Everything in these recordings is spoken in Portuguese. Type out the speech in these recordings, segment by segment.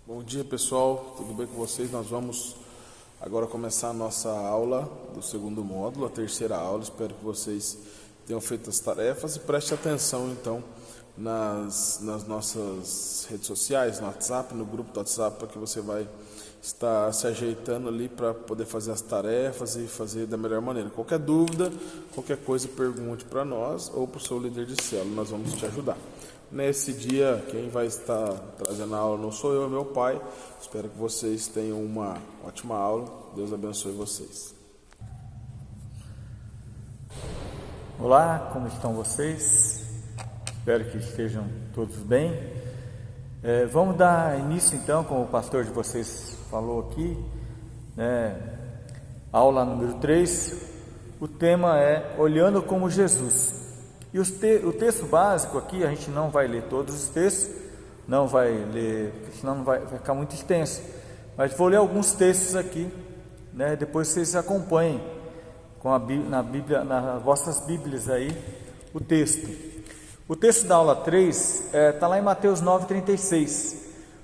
Bom dia, pessoal, tudo bem com vocês? Nós vamos agora começar a nossa aula do segundo módulo, a terceira aula. Espero que vocês tenham feito as tarefas e preste atenção então nas nossas redes sociais, no WhatsApp, no grupo do WhatsApp, para que você vai estar se ajeitando ali para poder fazer as tarefas e fazer da melhor maneira. Qualquer dúvida, qualquer coisa, pergunte para nós ou para o seu líder de célula, nós vamos te ajudar. Nesse dia, quem vai estar trazendo a aula não sou eu, é meu pai. Espero que vocês tenham uma ótima aula. Deus abençoe vocês. Olá, como estão vocês? Espero que estejam todos bem. Vamos dar início então, como o pastor de vocês falou aqui, aula número 3. O tema é Olhando como Jesus. E o texto básico aqui, a gente não vai ler todos os textos, não vai ler, senão vai ficar muito extenso, mas vou ler alguns textos aqui, depois vocês acompanhem na Bíblia, nas vossas Bíblias aí, o texto. O texto da aula 3 está lá em Mateus 9,36.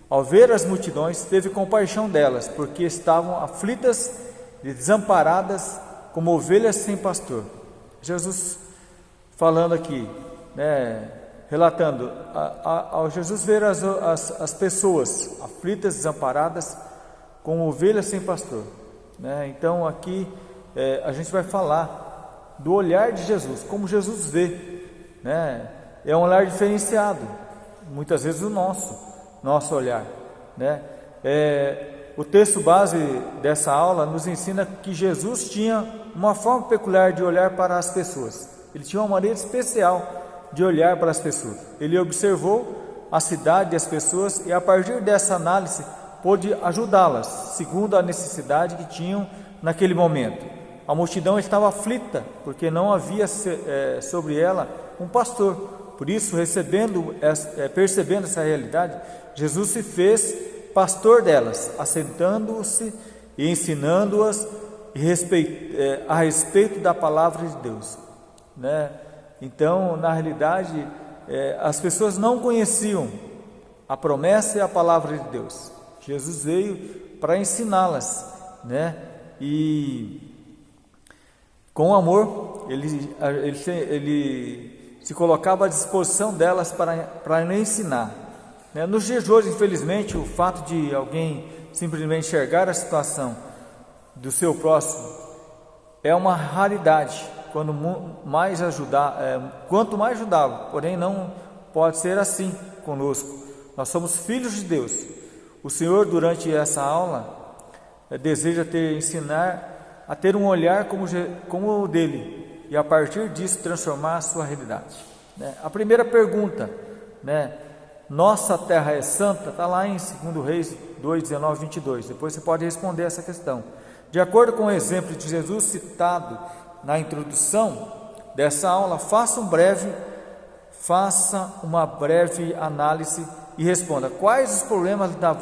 Ao ver as multidões, teve compaixão delas, porque estavam aflitas e desamparadas como ovelhas sem pastor. Jesus falando aqui, relatando, ao Jesus ver as pessoas aflitas, desamparadas, como ovelhas sem pastor, Então aqui a gente vai falar do olhar de Jesus, como Jesus vê, É um olhar diferenciado, muitas vezes o nosso olhar, O texto base dessa aula nos ensina que Jesus tinha uma forma peculiar de olhar para as pessoas. Ele tinha uma maneira especial de olhar para as pessoas. Ele observou a cidade e as pessoas e a partir dessa análise pôde ajudá-las, segundo a necessidade que tinham naquele momento. A multidão estava aflita, porque não havia sobre ela um pastor. Por isso, percebendo essa realidade, Jesus se fez pastor delas, assentando-se e ensinando-as a respeito da palavra de Deus. Então, na realidade, as pessoas não conheciam a promessa e a palavra de Deus. Jesus veio para ensiná-las, E com amor, ele se colocava à disposição delas para ensinar. Nos dias de hoje, infelizmente, o fato de alguém simplesmente enxergar a situação do seu próximo é uma raridade. Quanto mais ajudar, porém não pode ser assim conosco. Nós somos filhos de Deus. O Senhor, durante essa aula, deseja ensinar a ter um olhar como o dele e a partir disso transformar a sua realidade. A primeira pergunta, nossa terra é santa, está lá em 2 Reis 2, 19, 22. Depois você pode responder essa questão. De acordo com o exemplo de Jesus citado na introdução dessa aula, faça uma breve análise e responda: quais os problemas da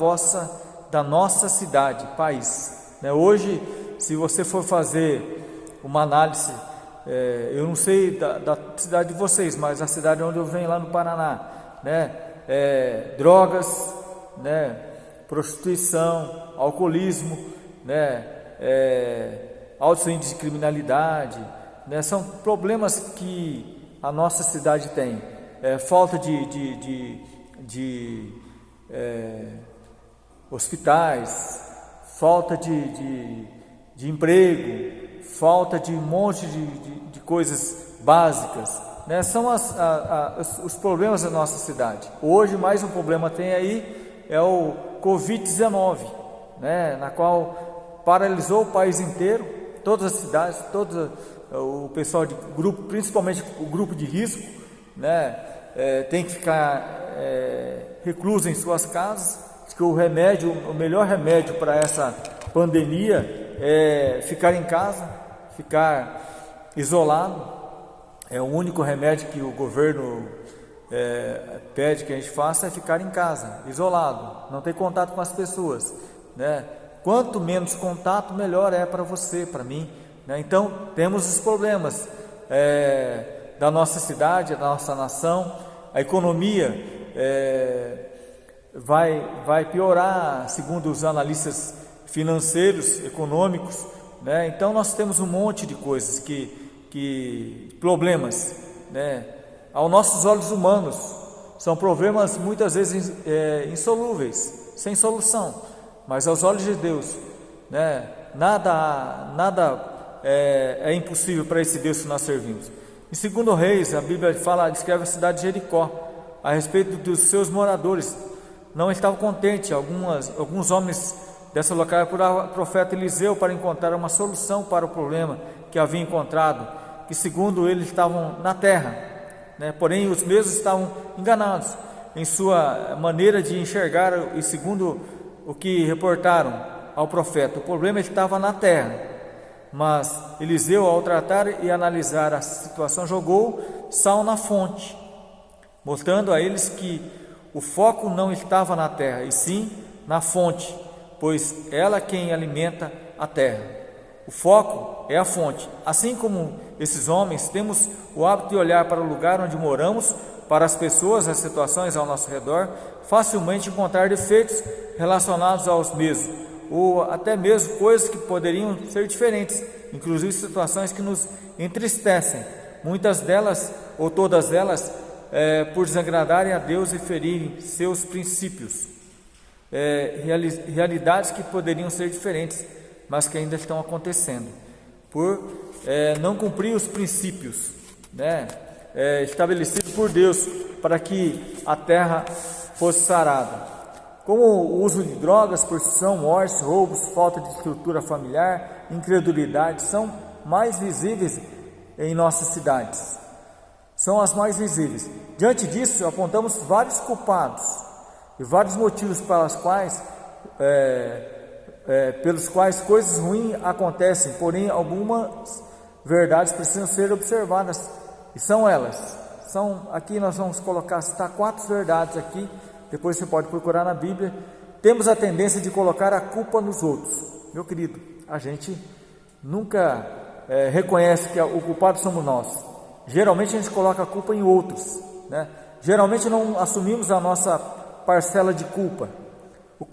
nossa cidade, país? Hoje, se você for fazer uma análise, eu não sei da cidade de vocês, mas a cidade onde eu venho, lá no Paraná, drogas, prostituição, alcoolismo, altos índices de criminalidade, são problemas que a nossa cidade tem, falta de hospitais, falta de emprego, falta de um monte de coisas básicas, são os problemas da nossa cidade. Hoje mais um problema tem aí, é o Covid-19, na qual paralisou o país inteiro, todas as cidades, o pessoal de grupo, principalmente o grupo de risco, tem que ficar recluso em suas casas. Diz que o melhor remédio para essa pandemia é ficar em casa, ficar isolado. É o único remédio que o governo pede que a gente faça, é ficar em casa, isolado, não ter contato com as pessoas, Quanto menos contato, melhor é para você, para mim, Então, temos os problemas da nossa cidade, da nossa nação, a economia vai piorar, segundo os analistas financeiros, econômicos, né? Então nós temos um monte de coisas problemas, né? Aos nossos olhos humanos, são problemas muitas vezes insolúveis, sem solução, mas aos olhos de Deus, né? Nada é impossível para esse Deus que nós servimos. Em 2 Reis, a Bíblia descreve a cidade de Jericó, a respeito dos seus moradores. Não estavam contentes, alguns homens dessa localidade procuraram o profeta Eliseu para encontrar uma solução para o problema que havia encontrado, que segundo eles estavam na terra, né? Porém os mesmos estavam enganados em sua maneira de enxergar, e segundo o que reportaram ao profeta, o problema estava na terra. Mas Eliseu, ao tratar e analisar a situação, jogou sal na fonte, mostrando a eles que o foco não estava na terra, e sim na fonte, pois ela quem alimenta a terra. O foco é a fonte. Assim como esses homens, temos o hábito de olhar para o lugar onde moramos, para as pessoas, as situações ao nosso redor, facilmente encontrar defeitos relacionados aos mesmos, ou até mesmo coisas que poderiam ser diferentes, inclusive situações que nos entristecem, muitas delas ou todas elas por desagradarem a Deus e ferirem seus princípios, realidades que poderiam ser diferentes, mas que ainda estão acontecendo, por não cumprir os princípios, né, estabelecidos por Deus para que a terra fosse sarada. Como o uso de drogas, prostituição, mortes, roubos, falta de estrutura familiar, incredulidade, são mais visíveis em nossas cidades. São as mais visíveis. Diante disso, apontamos vários culpados e vários motivos pelos quais coisas ruins acontecem, porém algumas verdades precisam ser observadas, e são elas. Aqui nós vamos citar 4 verdades aqui. Depois você pode procurar na Bíblia. Temos a tendência de colocar a culpa nos outros. Meu querido, a gente nunca reconhece que o culpado somos nós. Geralmente a gente coloca a culpa em outros, né? Geralmente não assumimos a nossa parcela de culpa.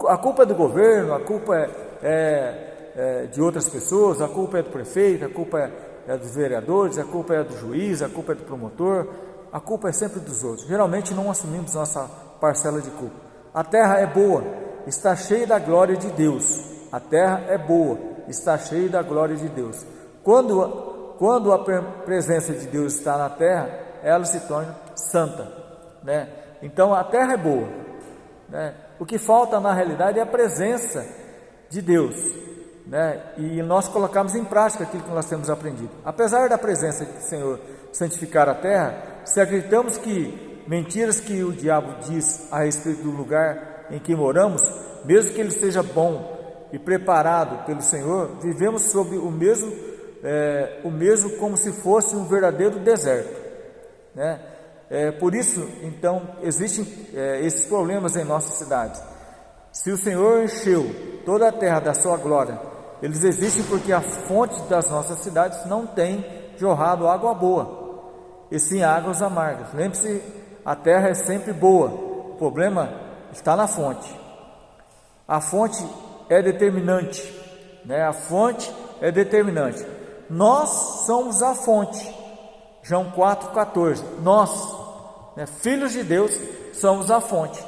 A culpa é do governo, a culpa é de outras pessoas, a culpa é do prefeito, a culpa é dos vereadores, a culpa é do juiz, a culpa é do promotor, a culpa é sempre dos outros. Geralmente não assumimos nossa parcela de culpa. A terra é boa, está cheia da glória de Deus. A terra é boa, está cheia da glória de Deus. Quando a presença de Deus está na terra, ela se torna santa, né? Então a terra é boa, né? O que falta na realidade é a presença de Deus, né? E nós colocamos em prática aquilo que nós temos aprendido. Apesar da presença do Senhor santificar a terra, se acreditamos que mentiras que o diabo diz a respeito do lugar em que moramos, mesmo que ele seja bom e preparado pelo Senhor, vivemos sob o mesmo como se fosse um verdadeiro deserto, né? Por isso, então, existem esses problemas em nossas cidades. Se o Senhor encheu toda a terra da sua glória, eles existem porque a fonte das nossas cidades não tem jorrado água boa, e sim águas amargas. Lembre-se, a terra é sempre boa, o problema está na fonte. A fonte é determinante, né? A fonte é determinante. Nós somos a fonte. João 4,14. Nós, né, filhos de Deus, somos a fonte,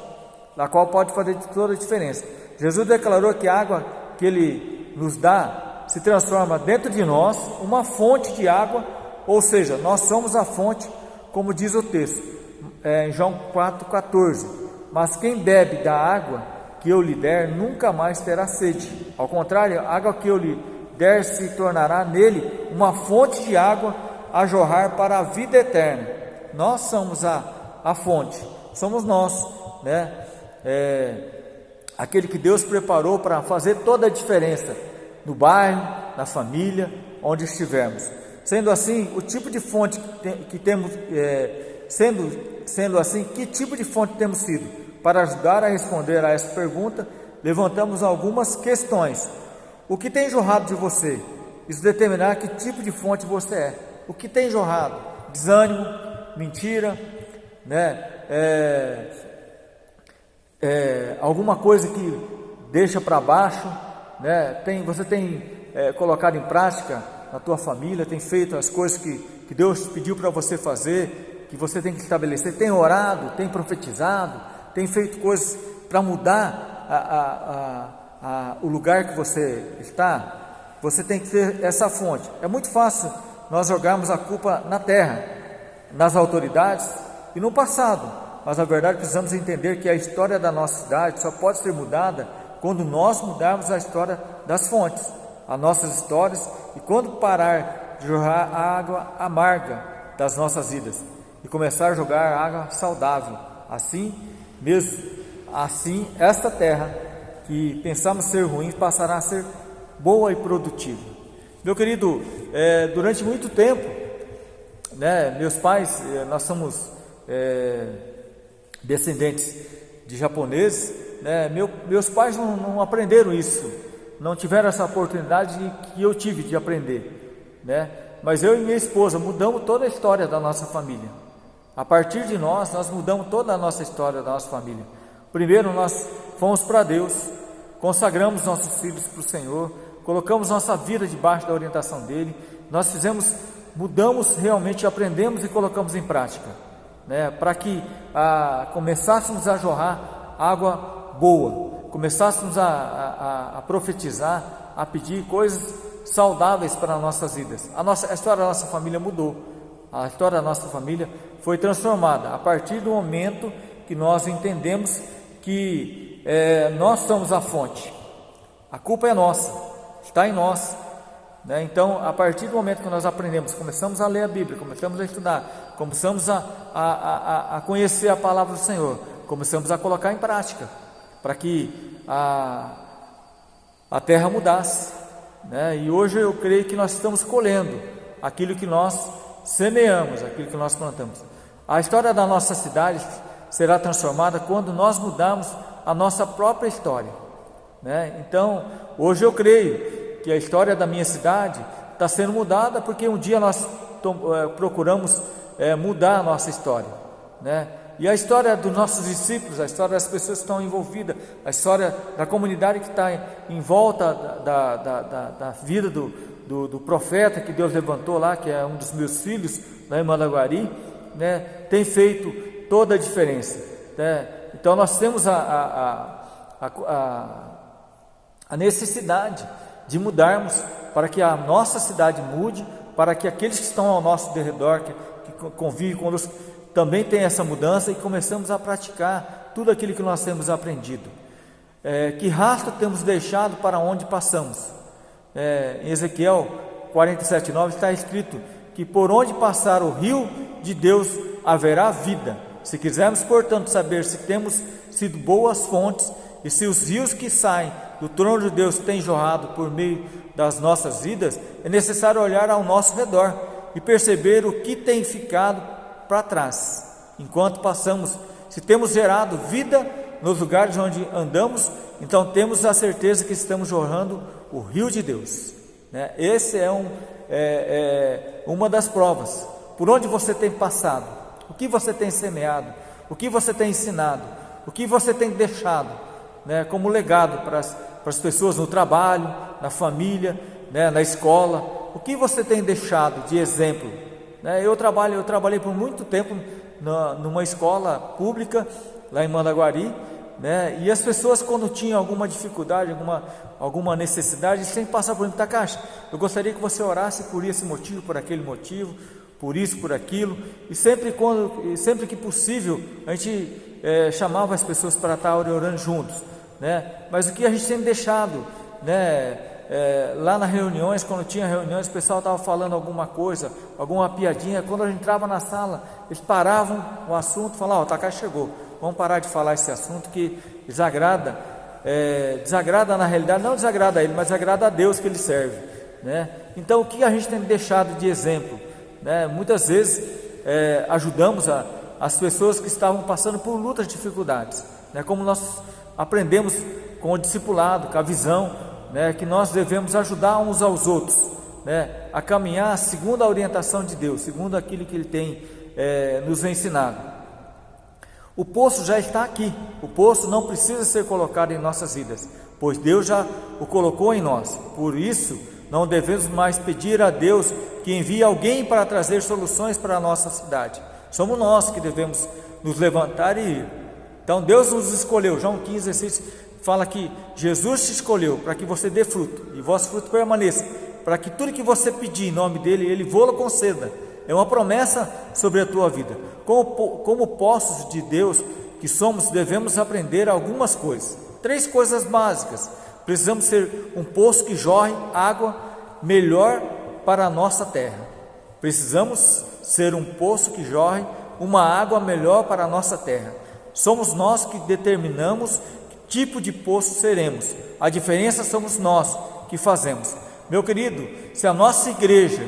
da qual pode fazer toda a diferença. Jesus declarou que a água que Ele nos dá se transforma dentro de nós uma fonte de água, ou seja, nós somos a fonte, como diz o texto, em João 4,14. Mas quem bebe da água que eu lhe der, nunca mais terá sede. Ao contrário, a água que eu lhe der se tornará nele uma fonte de água a jorrar para a vida eterna. Nós somos a fonte, somos nós, né? Aquele que Deus preparou para fazer toda a diferença no bairro, na família, onde estivermos. Sendo assim, o tipo de fonte que temos, sendo assim, que tipo de fonte temos sido? Para ajudar a responder a essa pergunta, levantamos algumas questões. O que tem jorrado de você? Isso determinará que tipo de fonte você é. O que tem jorrado? Desânimo, mentira, né? alguma coisa que deixa para baixo, né? Você tem colocado em prática na tua família, tem feito as coisas que Deus pediu para você fazer, que você tem que estabelecer, tem orado, tem profetizado, tem feito coisas para mudar o lugar que você está. Você tem que ter essa fonte. É muito fácil nós jogarmos a culpa na terra, nas autoridades e no passado, mas na verdade precisamos entender que a história da nossa cidade só pode ser mudada quando nós mudarmos a história das fontes, as nossas histórias, e quando parar de jorrar a água amarga das nossas vidas e começar a jogar água saudável. Assim mesmo, assim esta terra que pensamos ser ruim passará a ser boa e produtiva. Meu querido, durante muito tempo, né, meus pais, nós somos descendentes de japoneses, né, meus pais não aprenderam isso, não tiveram essa oportunidade que eu tive de aprender, né? Mas eu e minha esposa mudamos toda a história da nossa família. A partir de nós mudamos toda a nossa história da nossa família. Primeiro nós fomos para Deus, consagramos nossos filhos para o Senhor, colocamos nossa vida debaixo da orientação dele, mudamos realmente, aprendemos e colocamos em prática, né, para que começássemos a jorrar água boa, começássemos a profetizar, a pedir coisas saudáveis para as nossas vidas. A história da nossa família mudou, a história da nossa família foi transformada a partir do momento que nós entendemos que nós somos a fonte, a culpa é nossa, está em nós, né? Então, a partir do momento que nós aprendemos, começamos a ler a Bíblia, começamos a estudar, começamos a conhecer a palavra do Senhor, começamos a colocar em prática, para que a terra mudasse, né? E hoje eu creio que nós estamos colhendo aquilo que nós semeamos, aquilo que nós plantamos. A história da nossa cidade será transformada quando nós mudarmos a nossa própria história, né? Então, hoje eu creio que a história da minha cidade está sendo mudada porque um dia nós procuramos mudar a nossa história, né? E a história dos nossos discípulos, a história das pessoas que estão envolvidas, a história da comunidade que está em volta da vida do profeta que Deus levantou lá, que é um dos meus filhos lá em Mandaguari, né? Tem feito toda a diferença, né? Então nós temos a necessidade de mudarmos para que a nossa cidade mude, para que aqueles que estão ao nosso redor, que convivem conosco, também tenham essa mudança e começamos a praticar tudo aquilo que nós temos aprendido. Que rastro temos deixado para onde passamos? Em Ezequiel 47:9 está escrito que por onde passar o rio de Deus haverá vida. Se quisermos, portanto, saber se temos sido boas fontes e se os rios que saem do trono de Deus têm jorrado por meio das nossas vidas, é necessário olhar ao nosso redor e perceber o que tem ficado para trás, enquanto passamos. Se temos gerado vida nos lugares onde andamos, então temos a certeza que estamos jorrando o rio de Deus, né? Esse é uma das provas. Por onde você tem passado, o que você tem semeado, o que você tem ensinado, o que você tem deixado, né, como legado para as pessoas no trabalho, na família, né, na escola. O que você tem deixado de exemplo, né? Eu trabalhei por muito tempo numa escola pública lá em Mandaguari, né? E as pessoas, quando tinham alguma dificuldade, alguma necessidade, sem passar por muita caixa, eu gostaria que você orasse por esse motivo, por aquele motivo, por isso, por aquilo. E sempre que possível, a gente chamava as pessoas para estar orando juntos, né? Mas o que a gente tem deixado, né? Lá nas reuniões, quando tinha reuniões, o pessoal estava falando alguma coisa, alguma piadinha. Quando a gente entrava na sala, eles paravam o assunto e falavam: o Takashi chegou, vamos parar de falar esse assunto que desagrada. Desagrada na realidade, não desagrada a ele, mas desagrada a Deus que ele serve, né? Então, o que a gente tem deixado de exemplo, né? Muitas vezes ajudamos as pessoas que estavam passando por lutas, dificuldades, né? Como nós aprendemos com o discipulado, com a visão, né, que nós devemos ajudar uns aos outros, né, a caminhar segundo a orientação de Deus, segundo aquilo que Ele tem nos ensinado. O poço já está aqui. O poço não precisa ser colocado em nossas vidas, pois Deus já o colocou em nós. Por isso, não devemos mais pedir a Deus que envie alguém para trazer soluções para a nossa cidade. Somos nós que devemos nos levantar e ir. Então Deus nos escolheu. João 15,16 fala que Jesus te escolheu para que você dê fruto, e vosso fruto permaneça, para que tudo que você pedir em nome dele, ele vô-lo conceda. É uma promessa sobre a tua vida. Como poços de Deus que somos, devemos aprender algumas coisas. 3 coisas básicas. Precisamos ser um poço que jorre água melhor para a nossa terra. Precisamos ser um poço que jorre uma água melhor para a nossa terra. Somos nós que determinamos que tipo de poço seremos. A diferença somos nós que fazemos. Meu querido, se a nossa igreja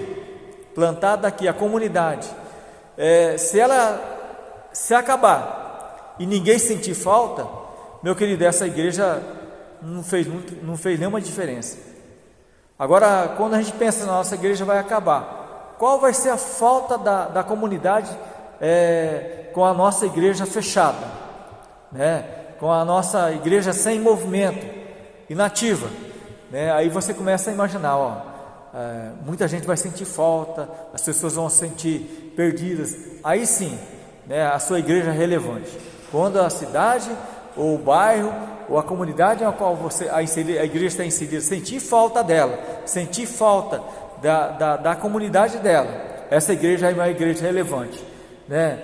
plantada aqui, a comunidade, se ela se acabar e ninguém sentir falta, meu querido, essa igreja não fez nenhuma diferença. Agora, quando a gente pensa na nossa igreja vai acabar, qual vai ser a falta da comunidade com a nossa igreja fechada, né? Com a nossa igreja sem movimento, inativa, né? Aí você começa a imaginar, muita gente vai sentir falta, as pessoas vão se sentir perdidas. Aí sim, né, a sua igreja é relevante. Quando a cidade, ou o bairro, ou a comunidade na qual a igreja está inserida, sentir falta dela, sentir falta da comunidade dela, essa igreja é uma igreja relevante, né?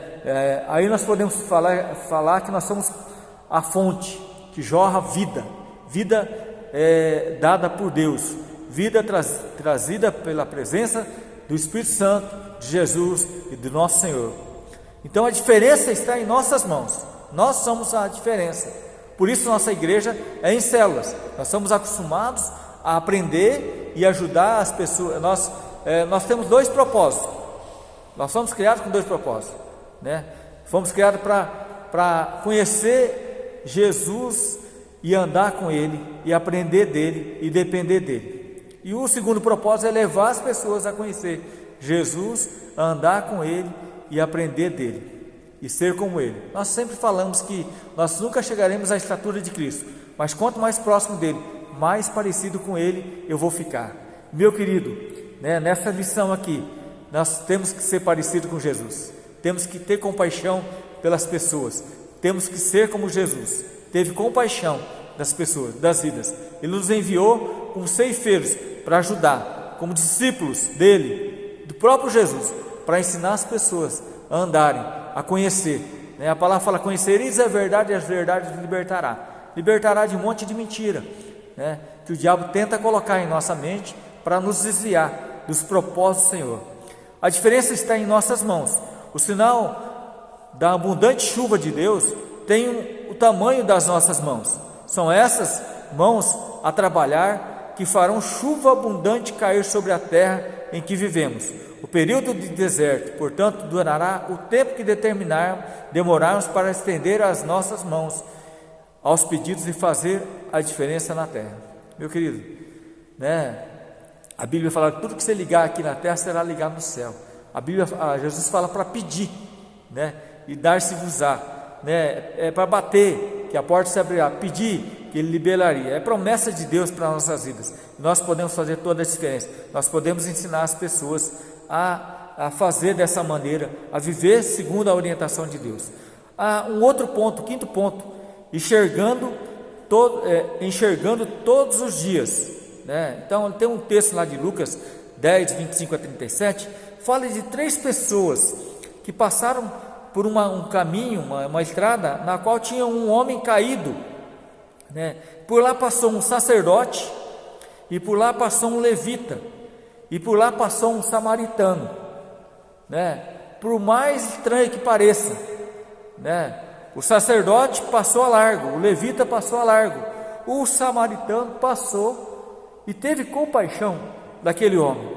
Aí nós podemos falar que nós somos a fonte que jorra vida dada por Deus, vida trazida pela presença do Espírito Santo, de Jesus e do nosso Senhor. Então a diferença está em nossas mãos. Nós somos a diferença. Por isso nossa igreja é em células. Nós somos acostumados a aprender e ajudar as pessoas. Nós temos 2 propósitos. Nós somos criados com 2 propósitos, né? Fomos criados para conhecer Jesus e andar com Ele, e aprender dele e depender dele. E o segundo propósito é levar as pessoas a conhecer Jesus, a andar com Ele e aprender dele, e ser como Ele. Nós sempre falamos que nós nunca chegaremos à estatura de Cristo, mas quanto mais próximo dele, mais parecido com Ele eu vou ficar. Meu querido, né, nessa lição aqui, nós temos que ser parecido com Jesus, temos que ter compaixão pelas pessoas, temos que ser como Jesus teve compaixão das pessoas, das vidas. Ele nos enviou como ceifeiros para ajudar, como discípulos dele, do próprio Jesus, para ensinar as pessoas a andarem, a conhecer, né? A palavra fala: conhecereis a verdade e a verdade vos libertará de um monte de mentira, né, que o diabo tenta colocar em nossa mente para nos desviar dos propósitos do Senhor. A diferença está em nossas mãos. O sinal da abundante chuva de Deus tem o tamanho das nossas mãos. São essas mãos a trabalhar que farão chuva abundante cair sobre a terra em que vivemos. O período de deserto, portanto, durará o tempo que demorarmos para estender as nossas mãos aos pedidos e fazer a diferença na terra. Meu querido, né, a Bíblia fala que tudo que você ligar aqui na terra será ligado no céu. Jesus fala para pedir, né, e dar-se-vos-á, né, é para bater, que a porta se abrirá, pedir, que Ele liberaria. É promessa de Deus para as nossas vidas. Nós podemos fazer toda a diferença. Nós podemos ensinar as pessoas a fazer dessa maneira, a viver segundo a orientação de Deus. Um outro ponto, 5º ponto, enxergando todos os dias, né? Então tem um texto lá de Lucas 10, 25 a 37, fala de 3 pessoas que passaram por um caminho, uma estrada, na qual tinha um homem caído, né? Por lá passou um sacerdote, e por lá passou um levita, e por lá passou um samaritano, né? Por mais estranho que pareça, né, o sacerdote passou a largo, o levita passou a largo, o samaritano passou e teve compaixão daquele homem,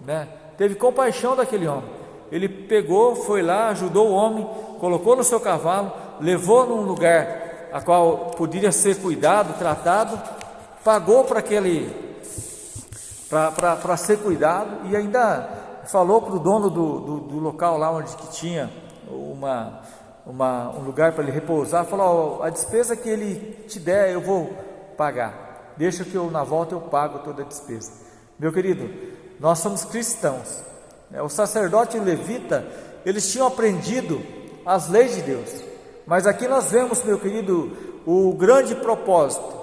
né? Teve compaixão daquele homem. Ele pegou, foi lá, ajudou o homem, colocou no seu cavalo, levou num lugar a qual poderia ser cuidado, tratado, pagou para ser cuidado, e ainda falou para o dono do local lá onde que tinha um lugar para ele repousar, falou: a despesa que ele te der eu vou pagar, deixa que eu na volta eu pago toda a despesa. Meu querido, nós somos cristãos, né? O sacerdote e o levita, eles tinham aprendido as leis de Deus, mas aqui nós vemos, meu querido, o grande propósito.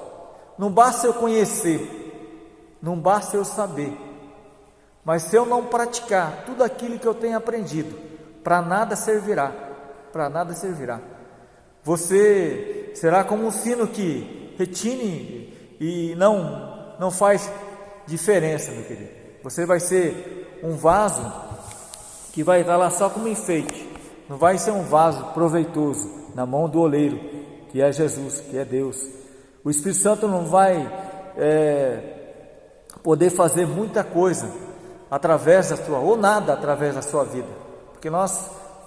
Não basta eu conhecer, não basta eu saber, mas se eu não praticar tudo aquilo que eu tenho aprendido, para nada servirá, para nada servirá. Você será como um sino que retine e não faz diferença, meu querido. Você vai ser um vaso que vai estar lá só como enfeite, não vai ser um vaso proveitoso na mão do oleiro, que é Jesus, que é Deus. O Espírito Santo não vai poder fazer muita coisa através da sua, ou nada através da sua vida, porque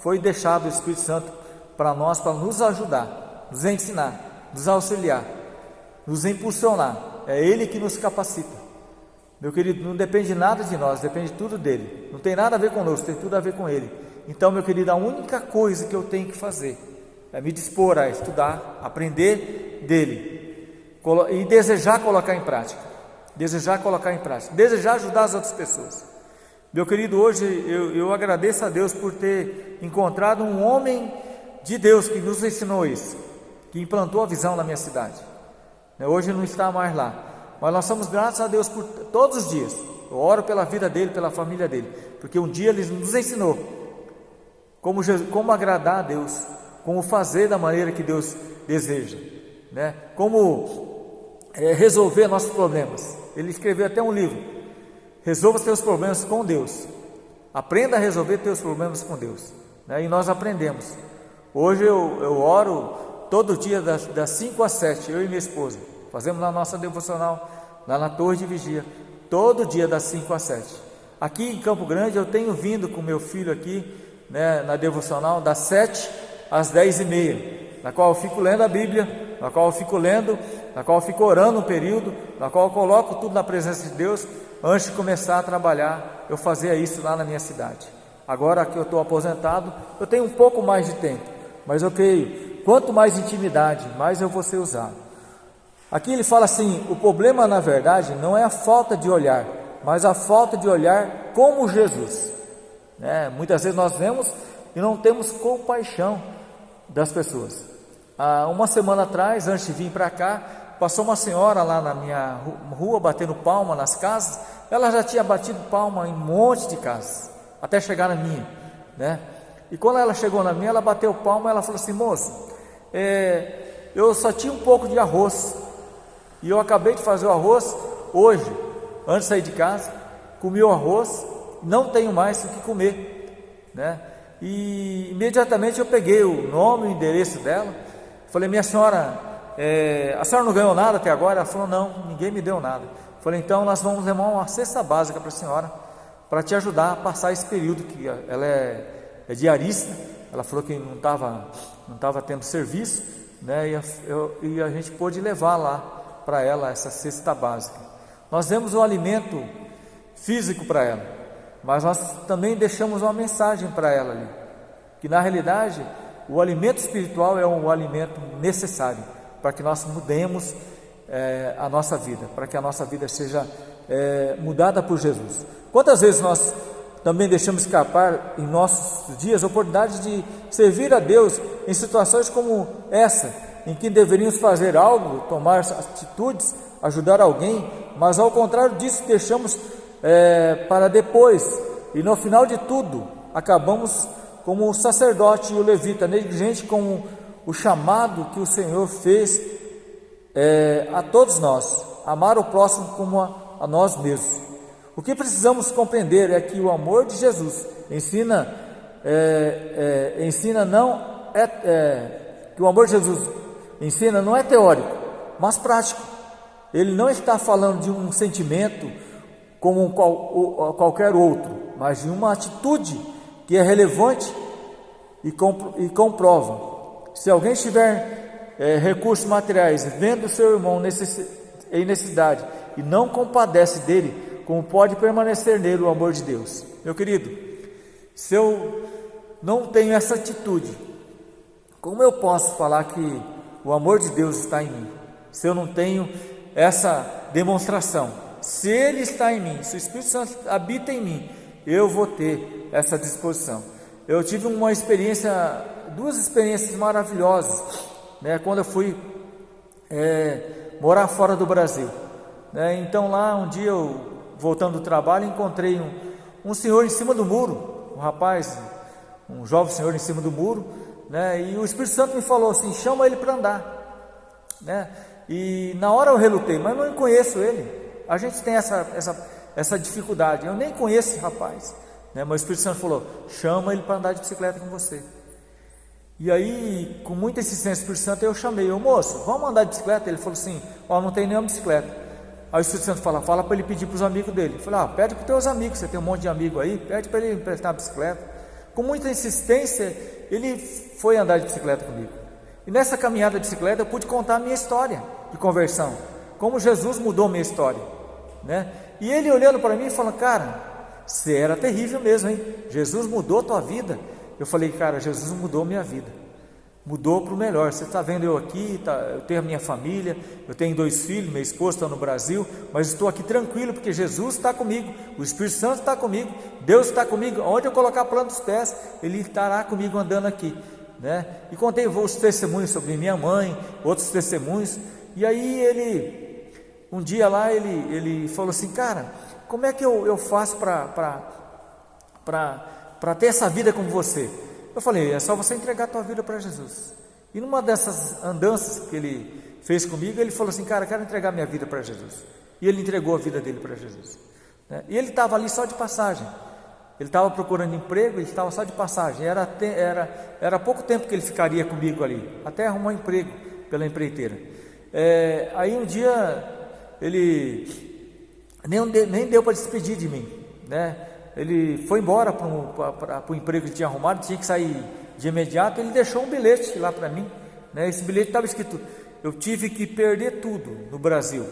foi deixado o Espírito Santo para nós, para nos ajudar, nos ensinar, nos auxiliar, nos impulsionar. É Ele que nos capacita. Meu querido, não depende nada de nós, depende tudo dele. Não tem nada a ver conosco, tem tudo a ver com Ele. Então, meu querido, a única coisa que eu tenho que fazer é me dispor a estudar, aprender dele e desejar colocar em prática. Desejar ajudar as outras pessoas. Meu querido, hoje eu agradeço a Deus por ter encontrado um homem de Deus que nos ensinou isso, que implantou a visão na minha cidade. Hoje não está mais lá, mas nós somos gratos a Deus por todos os dias. Eu oro pela vida dele, pela família dele, porque um dia ele nos ensinou como agradar a Deus, como fazer da maneira que Deus deseja, né? Como resolver nossos problemas. Ele escreveu até um livro: resolva seus problemas com Deus, aprenda a resolver seus problemas com Deus, né? E nós aprendemos. Hoje eu oro todo dia das 5 às 7, eu e minha esposa fazemos a nossa devocional lá na torre de vigia, todo dia das 5 às 7. Aqui em Campo Grande eu tenho vindo com meu filho aqui, né, na devocional das 7 às 10h30, na qual eu fico lendo a Bíblia, na qual eu fico orando um período, na qual eu coloco tudo na presença de Deus. Antes de começar a trabalhar, eu fazia isso lá na minha cidade. Agora que eu estou aposentado, eu tenho um pouco mais de tempo, mas eu creio, quanto mais intimidade, mais eu vou ser usado. Aqui ele fala assim: o problema na verdade não é a falta de olhar, mas a falta de olhar como Jesus, né? Muitas vezes nós vemos e não temos compaixão das pessoas. Uma semana atrás, antes de vir para cá, passou uma senhora lá na minha rua batendo palma nas casas. Ela já tinha batido palma em um monte de casas, até chegar na minha, né? E quando ela chegou na minha, ela bateu palma. Ela falou assim: moço, eu só tinha um pouco de arroz, e eu acabei de fazer o arroz hoje, antes de sair de casa, comi o arroz, não tenho mais o que comer, né? E imediatamente eu peguei o nome, o endereço dela, falei: minha senhora, a senhora não ganhou nada até agora? Ela falou: não, ninguém me deu nada. Falei: então nós vamos levar uma cesta básica para a senhora, para te ajudar a passar esse período, que ela é diarista. Ela falou que não estava tendo serviço, né? E a gente pôde levar lá para ela essa cesta básica. Nós demos um alimento físico para ela, mas nós também deixamos uma mensagem para ela ali, que na realidade o alimento espiritual é um alimento necessário para que nós mudemos a nossa vida, para que a nossa vida seja mudada por Jesus. Quantas vezes nós também deixamos escapar em nossos dias a oportunidade de servir a Deus em situações como essa, em que deveríamos fazer algo, tomar atitudes, ajudar alguém, mas ao contrário disso deixamos para depois, e no final de tudo acabamos como o sacerdote e o levita, negligente com o chamado que o Senhor fez a todos nós, amar o próximo como a nós mesmos. O que precisamos compreender é que o amor de Jesus ensina que o amor de Jesus ensina não é teórico, mas prático. Ele não está falando de um sentimento como qualquer outro, mas de uma atitude que é relevante e comprova. Se alguém tiver recursos materiais, vendo seu irmão em necessidade e não compadece dele, como pode permanecer nele o amor de Deus? Meu querido, se eu não tenho essa atitude, Como eu posso falar que o amor de Deus está em mim, se eu não tenho essa demonstração? Se Ele está em mim, se o Espírito Santo habita em mim, eu vou ter essa disposição. Eu tive duas experiências maravilhosas, né, quando eu fui morar fora do Brasil, né? Então lá um dia eu, voltando do trabalho, encontrei um senhor em cima do muro, um jovem senhor em cima do muro, né? E o Espírito Santo me falou assim: chama ele para andar, né? E na hora eu relutei, mas não conheço ele. A gente tem essa dificuldade. Eu nem conheço esse rapaz, né? Mas o Espírito Santo falou: chama ele para andar de bicicleta com você. E aí, com muita insistência do Espírito Santo, eu chamei: ô moço, vamos andar de bicicleta? Ele falou assim: ó, não tem nenhuma bicicleta. Aí o Espírito Santo fala para ele pedir para os amigos dele. Eu falei: pede para os teus amigos, você tem um monte de amigo aí, pede para ele emprestar a bicicleta. Com muita insistência, ele foi andar de bicicleta comigo. E nessa caminhada de bicicleta eu pude contar a minha história de conversão, como Jesus mudou a minha história, né? E ele olhando para mim e falando: cara, você era terrível mesmo, hein? Jesus mudou a tua vida. Eu falei: cara, Jesus mudou a minha vida, mudou para o melhor. Você está vendo eu aqui, eu tenho a minha família, eu tenho 2 filhos, minha esposa está no Brasil, mas estou aqui tranquilo, porque Jesus está comigo, o Espírito Santo está comigo, Deus está comigo, onde eu colocar a planta dos pés, Ele estará comigo andando aqui, né? E contei os testemunhos sobre minha mãe, outros testemunhos. E aí um dia lá ele falou assim: cara, como é que eu faço para ter essa vida como você? Eu falei: é só você entregar a tua vida para Jesus. E numa dessas andanças que ele fez comigo, ele falou assim: cara, eu quero entregar minha vida para Jesus. E ele entregou a vida dele para Jesus, né? E ele estava ali só de passagem, ele estava procurando emprego, ele estava só de passagem, era pouco tempo que ele ficaria comigo ali, até arrumar um emprego pela empreiteira. Aí um dia ele nem deu para despedir de mim, né? Ele foi embora para o emprego que tinha arrumado, tinha que sair de imediato. Ele deixou um bilhete lá para mim, né? Esse bilhete estava escrito: eu tive que perder tudo no Brasil,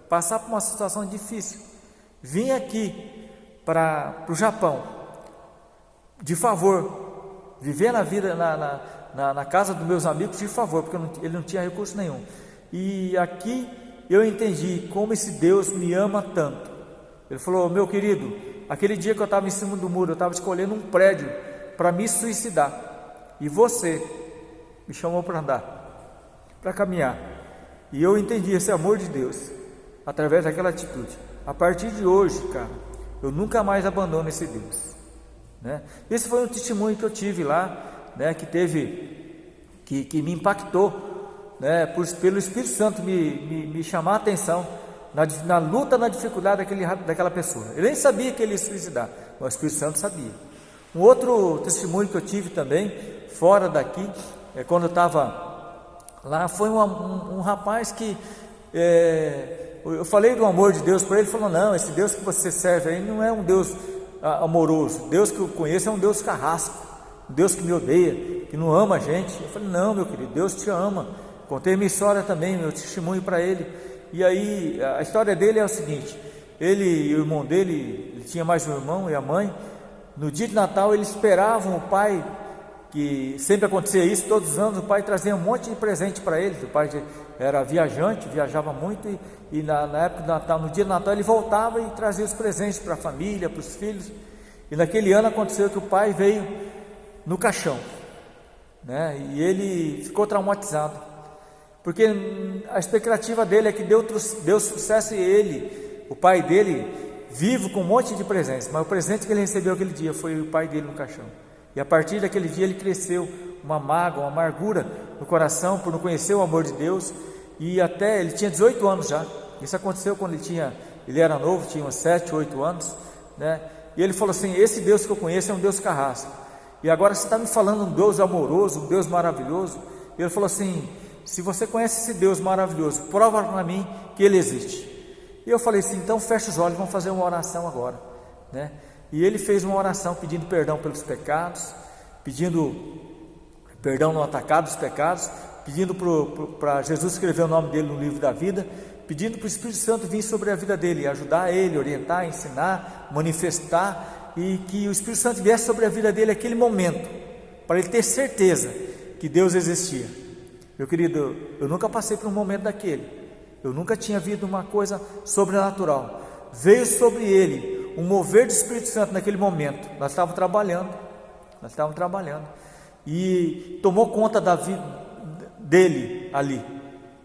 passar por uma situação difícil, vim aqui para o Japão, de favor, viver na vida na casa dos meus amigos de favor, porque ele não tinha recurso nenhum. E aqui eu entendi como esse Deus me ama tanto. Ele falou: meu querido, aquele dia que eu estava em cima do muro, eu estava escolhendo um prédio para me suicidar, e você me chamou para andar, para caminhar. E eu entendi esse amor de Deus através daquela atitude. A partir de hoje, cara, eu nunca mais abandono esse Deus, né? Esse foi um testemunho que eu tive lá, né? Que me impactou, né? Pelo Espírito Santo me chamar a atenção na luta, na dificuldade daquela pessoa. Eu nem sabia que ele ia se suicidar, mas o Espírito Santo sabia. Um outro testemunho que eu tive também, fora daqui, quando eu estava lá, foi um rapaz que, eu falei do amor de Deus para ele. Ele falou: não, esse Deus que você serve aí não é um Deus amoroso, Deus que eu conheço é um Deus carrasco, um Deus que me odeia, que não ama a gente. Eu falei: não, meu querido, Deus te ama. Contei minha história também, meu testemunho para ele. E aí a história dele é o seguinte: ele e o irmão dele, ele tinha mais um irmão e a mãe. No dia de Natal eles esperavam o pai, que sempre acontecia isso, todos os anos o pai trazia um monte de presente para eles. O pai era viajante, viajava muito, e na época do Natal, no dia de Natal, ele voltava e trazia os presentes para a família, para os filhos. E naquele ano aconteceu que o pai veio no caixão, né? E ele ficou traumatizado, porque a expectativa dele é que Deus sucesso e ele, o pai dele, vivo com um monte de presentes. Mas o presente que ele recebeu aquele dia foi o pai dele no caixão. E a partir daquele dia ele cresceu uma mágoa, uma amargura no coração por não conhecer o amor de Deus. E até ele tinha 18 anos já. Isso aconteceu quando ele era novo, tinha uns 7, 8 anos, né? E ele falou assim: esse Deus que eu conheço é um Deus carrasco, e agora você está me falando um Deus amoroso, um Deus maravilhoso. E ele falou assim: se você conhece esse Deus maravilhoso, prova para mim que Ele existe. E eu falei assim: então fecha os olhos, vamos fazer uma oração agora, né? E ele fez uma oração pedindo perdão pelos pecados, pedindo perdão no atacado dos pecados, pedindo para Jesus escrever o nome dele no livro da vida, pedindo para o Espírito Santo vir sobre a vida dele, ajudar ele, orientar, ensinar, manifestar, e que o Espírito Santo viesse sobre a vida dele naquele momento, para ele ter certeza que Deus existia. Meu querido, eu nunca passei por um momento daquele. Eu nunca tinha visto uma coisa sobrenatural. Veio sobre ele um mover do Espírito Santo naquele momento. Nós estávamos trabalhando. E tomou conta da vida dele ali.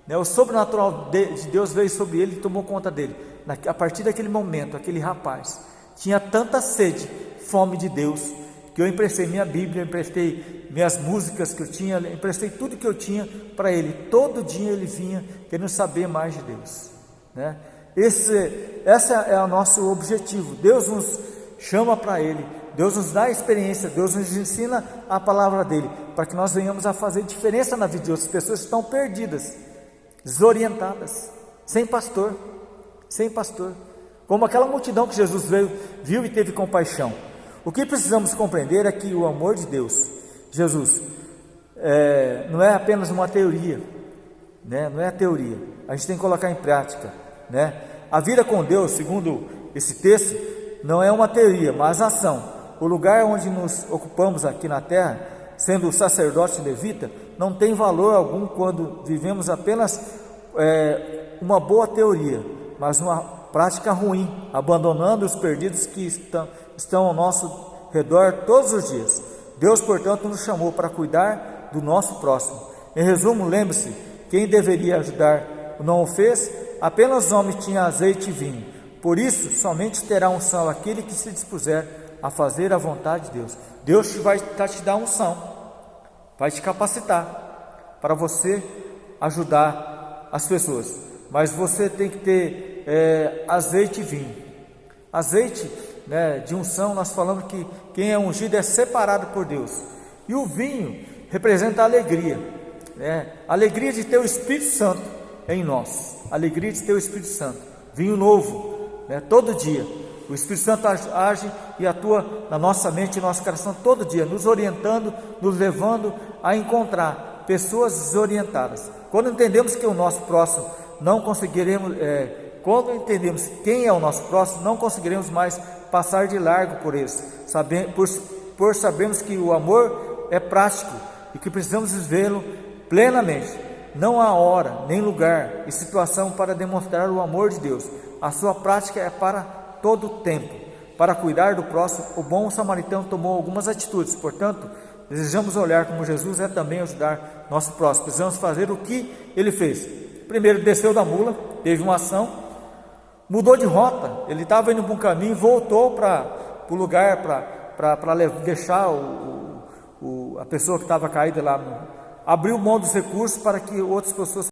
O sobrenatural de Deus veio sobre ele e tomou conta dele. A partir daquele momento, aquele rapaz tinha tanta sede, fome de Deus, que eu emprestei minha Bíblia, eu emprestei minhas músicas que eu tinha, eu emprestei tudo que eu tinha para ele. Todo dia ele vinha querendo saber mais de Deus, né? Esse é o nosso objetivo. Deus nos chama para Ele, Deus nos dá a experiência, Deus nos ensina a palavra dEle, para que nós venhamos a fazer diferença na vida de outras pessoas que estão perdidas, desorientadas, sem pastor, como aquela multidão que Jesus viu e teve compaixão. O que precisamos compreender é que o amor de Deus, Jesus, não é apenas uma teoria, né? Não é teoria, a gente tem que colocar em prática, né? A vida com Deus, segundo esse texto, não é uma teoria, mas ação. O lugar onde nos ocupamos aqui na terra, sendo sacerdote levita, não tem valor algum quando vivemos apenas uma boa teoria, mas uma prática ruim, abandonando os perdidos que estão ao nosso redor todos os dias. Deus, portanto, nos chamou para cuidar do nosso próximo. Em resumo, lembre-se, quem deveria ajudar não o fez, apenas o homem tinha azeite e vinho. Por isso, somente terá unção aquele que se dispuser a fazer a vontade de Deus. Deus vai te dar unção, vai te capacitar para você ajudar as pessoas. Mas você tem que ter azeite e vinho. Azeite, né, de unção, nós falamos que quem é ungido é separado por Deus. E o vinho representa a alegria, né? A alegria de ter o Espírito Santo em nós. A alegria de ter o Espírito Santo. Vinho novo, né? Todo dia. O Espírito Santo age e atua na nossa mente e no nosso coração todo dia, nos orientando, nos levando a encontrar pessoas desorientadas. Quando entendemos que o nosso próximo não conseguiremos, quando entendemos quem é o nosso próximo, não conseguiremos mais passar de largo por eles, por sabermos que o amor é prático e que precisamos vivê-lo plenamente. Não há hora, nem lugar e situação para demonstrar o amor de Deus. A sua prática é para todo o tempo. Para cuidar do próximo, o bom samaritano tomou algumas atitudes. Portanto, desejamos olhar como Jesus é também ajudar nosso próximo. Precisamos fazer o que ele fez. Primeiro, desceu da mula, teve uma ação, mudou de rota. Ele estava indo para um caminho, voltou para o lugar para deixar a pessoa que estava caída lá. Abriu mão dos recursos para que outras pessoas